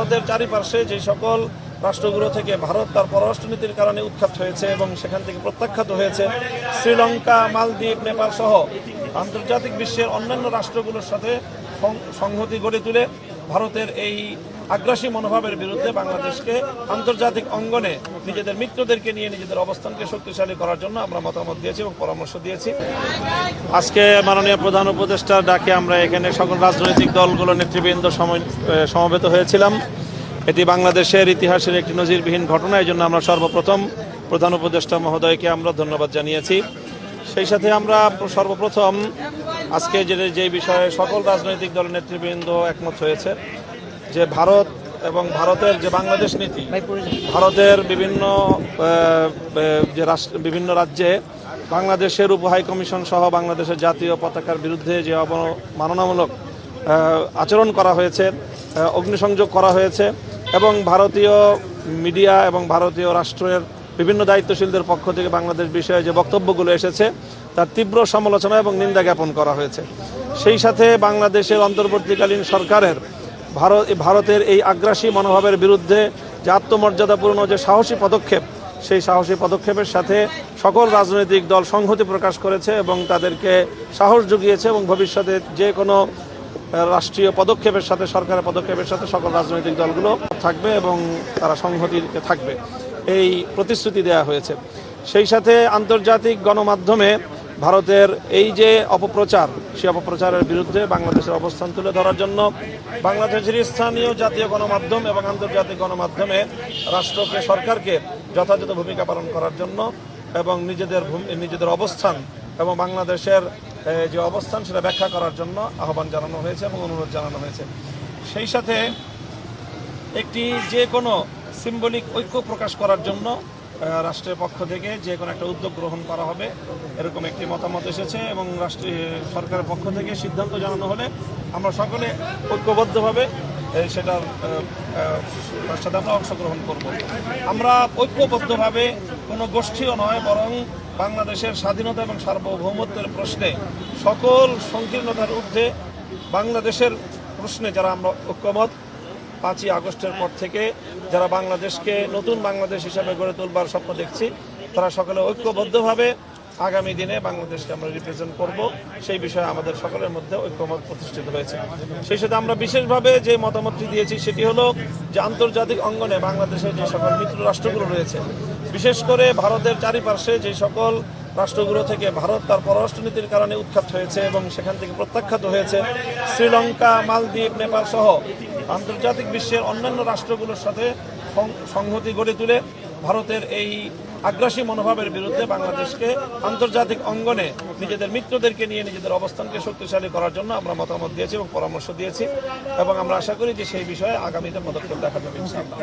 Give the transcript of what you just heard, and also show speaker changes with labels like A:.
A: ভারতের চারিপার্শ্বে যে সকল রাষ্ট্রগুলো থেকে ভারত তার পররাষ্ট্রনীতির কারণে উৎখাত হয়েছে এবং সেখান থেকে প্রত্যাখ্যাত হয়েছে, শ্রীলঙ্কা, মালদ্বীপ, নেপাল সহ আন্তর্জাতিক বিশ্বের অন্যান্য রাষ্ট্রগুলোর সাথে সংহতি গড়ে তুলে ভারতের এই আগ্রাসী মনোভাবের বিরুদ্ধে বাংলাদেশকে আন্তর্জাতিক অঙ্গনে নিজেদের মিত্রদেরকে নিয়ে নিজেদের অবস্থানকে শক্তিশালী করার জন্য আমরা মতামত দিয়েছি এবং পরামর্শ দিয়েছি। আজকে মাননীয় প্রধান উপদেষ্টার ডাকে আমরা এখানে সকল রাজনৈতিক দলগুলোর নেতৃবৃন্দ সমবেত হয়েছিলাম। এটি বাংলাদেশের ইতিহাসের একটি নজিরবিহীন ঘটনা। এই জন্য আমরা সর্বপ্রথম প্রধান উপদেষ্টা মহোদয়কে আমরা ধন্যবাদ জানিয়েছি। সেই সাথে আমরা সর্বপ্রথম আজকে যে বিষয়ে সকল রাজনৈতিক দলের নেতৃবৃন্দ একমত হয়েছে যে ভারত এবং ভারতের যে বাংলাদেশ নীতি, ভারতের বিভিন্ন রাজ্যে বাংলাদেশের উপ হাই কমিশন সহ বাংলাদেশের জাতীয় পতাকার বিরুদ্ধে যে অবমাননামূলক আচরণ করা হয়েছে, অগ্নিসংযোগ করা হয়েছে এবং ভারতীয় মিডিয়া এবং ভারতীয় রাষ্ট্রের বিভিন্ন দায়িত্বশীলদের পক্ষ থেকে বাংলাদেশ বিষয়ে যে বক্তব্যগুলো এসেছে তার তীব্র সমালোচনা এবং নিন্দা জ্ঞাপন করা হয়েছে। সেই সাথে বাংলাদেশের অন্তর্বর্তীকালীন সরকারের ভারতের এই আগ্রাসী মনোভাবের বিরুদ্ধে যে আত্মমর্যাদাপূর্ণ যে সাহসী পদক্ষেপ, সেই সাহসী পদক্ষেপের সাথে সকল রাজনৈতিক দল সংহতি প্রকাশ করেছে এবং তাদেরকে সাহস জুগিয়েছে এবং ভবিষ্যতে যে কোনো রাষ্ট্রীয় পদক্ষেপের সাথে, সরকারের পদক্ষেপের সাথে সকল রাজনৈতিক দলগুলো থাকবে এবং তারা সংহতিতে থাকবে, এই প্রতিশ্রুতি দেওয়া হয়েছে। সেই সাথে আন্তর্জাতিক গণমাধ্যমে ভারতের এই যে অপপ্রচার, সেই অপপ্রচারের বিরুদ্ধে বাংলাদেশের অবস্থান তুলে ধরার জন্য বাংলাদেশের স্থানীয় জাতীয় গণমাধ্যম এবং আন্তর্জাতিক গণমাধ্যমে রাষ্ট্রকে, সরকারকে যথাযথ ভূমিকা পালন করার জন্য এবং নিজেদের অবস্থান এবং বাংলাদেশের যে অবস্থান সেটা ব্যাখ্যা করার জন্য আহ্বান জানানো হয়েছে এবং অনুরোধ জানানো হয়েছে। সেই সাথে একটি যে কোনো সিম্বলিক ঐক্য প্রকাশ করার জন্য রাষ্ট্রের পক্ষ থেকে যে কোনো একটা উদ্যোগ গ্রহণ করা হবে, এরকম একটি মতামত এসেছে এবং সরকারের পক্ষ থেকে সিদ্ধান্ত জানানো হলে আমরা সকলে ঐক্যবদ্ধভাবে সেটার সাথে আমরা অংশগ্রহণ করব। আমরা ঐক্যবদ্ধভাবে কোনো গোষ্ঠীও নয়, বরং বাংলাদেশের স্বাধীনতা এবং সার্বভৌমত্বের প্রশ্নে সকল সংকীর্ণতার ঊর্ধ্বে বাংলাদেশের প্রশ্নে যারা আমরা ঐক্যমত, 5ই আগস্টের পর থেকে যারা বাংলাদেশকে নতুন বাংলাদেশ হিসাবে গড়ে তুলবার স্বপ্ন দেখছি, তারা সকলে ঐক্যবদ্ধভাবে আগামী দিনে বাংলাদেশকে আমরা রিপ্রেজেন্ট করব, সেই বিষয়ে আমাদের সকলের মধ্যে ঐক্যমত প্রতিষ্ঠিত হয়েছে। সেই সাথে আমরা বিশেষভাবে যে মতামতটি দিয়েছি সেটি হলো যে আন্তর্জাতিক অঙ্গনে বাংলাদেশের যে সকল মিত্র রাষ্ট্রগুলো রয়েছে, বিশেষ করে ভারতের চারিপার্শ্বে যে সকল রাষ্ট্রগুলো থেকে ভারত তার পররাষ্ট্রনীতির কারণে উৎখাত হয়েছে এবং সেখান থেকে প্রত্যাখ্যাত হয়েছে, শ্রীলঙ্কা, মালদ্বীপ, নেপাল সহ আন্তর্জাতিক বিশ্বের অন্যান্য রাষ্ট্রগুলোর সাথে সংহতি গড়ে তুলে ভারতের এই আগ্রাসী মনোভাবের বিরুদ্ধে বাংলাদেশকে আন্তর্জাতিক অঙ্গনে নিজেদের মিত্রদেরকে নিয়ে নিজেদের অবস্থানকে শক্তিশালী করার জন্য আমরা মতামত দিয়েছি এবং পরামর্শ দিয়েছি এবং আমরা আশা করি যে সেই বিষয়ে আগামীতে পদক্ষেপ দেখা যাবে ইনশাআল্লাহ।